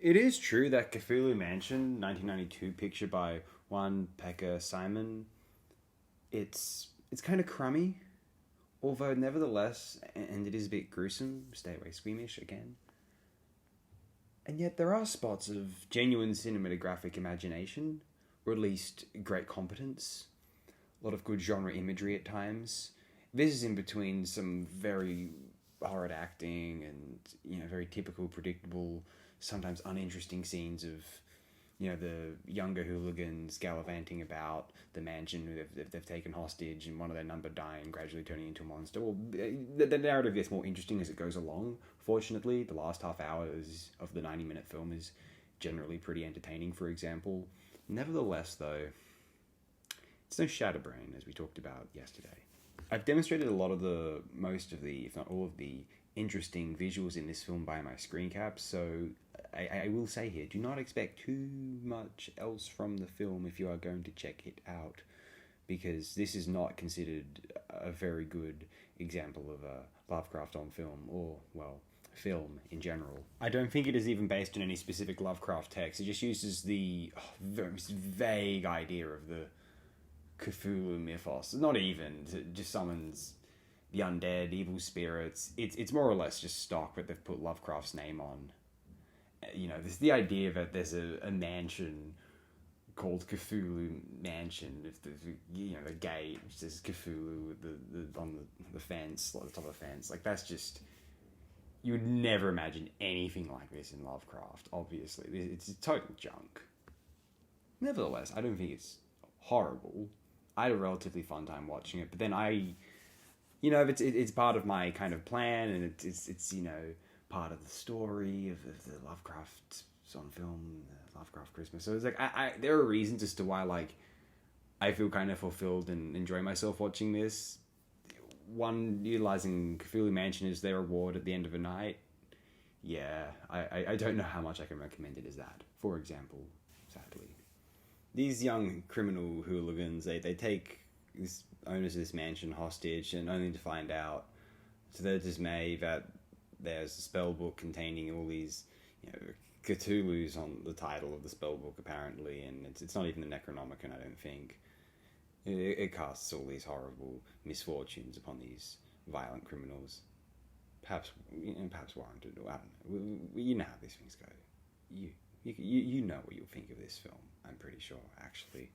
It is true that Cthulhu Mansion, 1992, picture by Juan, Piquer, Simón, it's kind of crummy, although nevertheless, and it is a bit gruesome, stay away squeamish again. And yet there are spots of genuine cinematographic imagination, or at least great competence. A lot of good genre imagery at times. This is in between some very horrid acting and, very typical, predictable, sometimes uninteresting scenes of, the younger hooligans gallivanting about the mansion they've taken hostage and one of their number dying, gradually turning into a monster. Well, the narrative gets more interesting as it goes along. Fortunately, the last half hour of the 90-minute film is generally pretty entertaining, for example. Nevertheless, though, it's no Shatterbrain, as we talked about yesterday. I've demonstrated most of the, if not all of the, interesting visuals in this film by my screen caps, so I will say here, do not expect too much else from the film if you are going to check it out, because this is not considered a very good example of a Lovecraft on film, or, well, film in general. I don't think it is even based on any specific Lovecraft text. It just uses the very vague idea of the Cthulhu mythos. Not even, it just summons the undead, evil spirits. It's more or less just stock, but they've put Lovecraft's name on. There's the idea that there's a mansion called Cthulhu Mansion. If the gate says Cthulhu on the fence, like the top of the fence. Like, that's just, you would never imagine anything like this in Lovecraft. Obviously, it's total junk. Nevertheless, I don't think it's horrible. I had a relatively fun time watching it, but then it's part of my kind of plan, and it's part of the story of the Lovecraft on film, Lovecraft Christmas. So it's like there are reasons as to why I feel kind of fulfilled and enjoy myself watching this. One, utilizing Cthulhu Mansion as their reward at the end of a night. Yeah, I don't know how much I can recommend it as that. For example, sadly, these young criminal hooligans, they take this owners of this mansion hostage, and only to find out, to their dismay, that there's a spell book containing all these, Cthulhu's on the title of the spell book apparently, and it's not even the Necronomicon, I don't think. It casts all these horrible misfortunes upon these violent criminals. Perhaps warranted, or I don't know. You know how these things go. You know what you'll think of this film, I'm pretty sure, actually.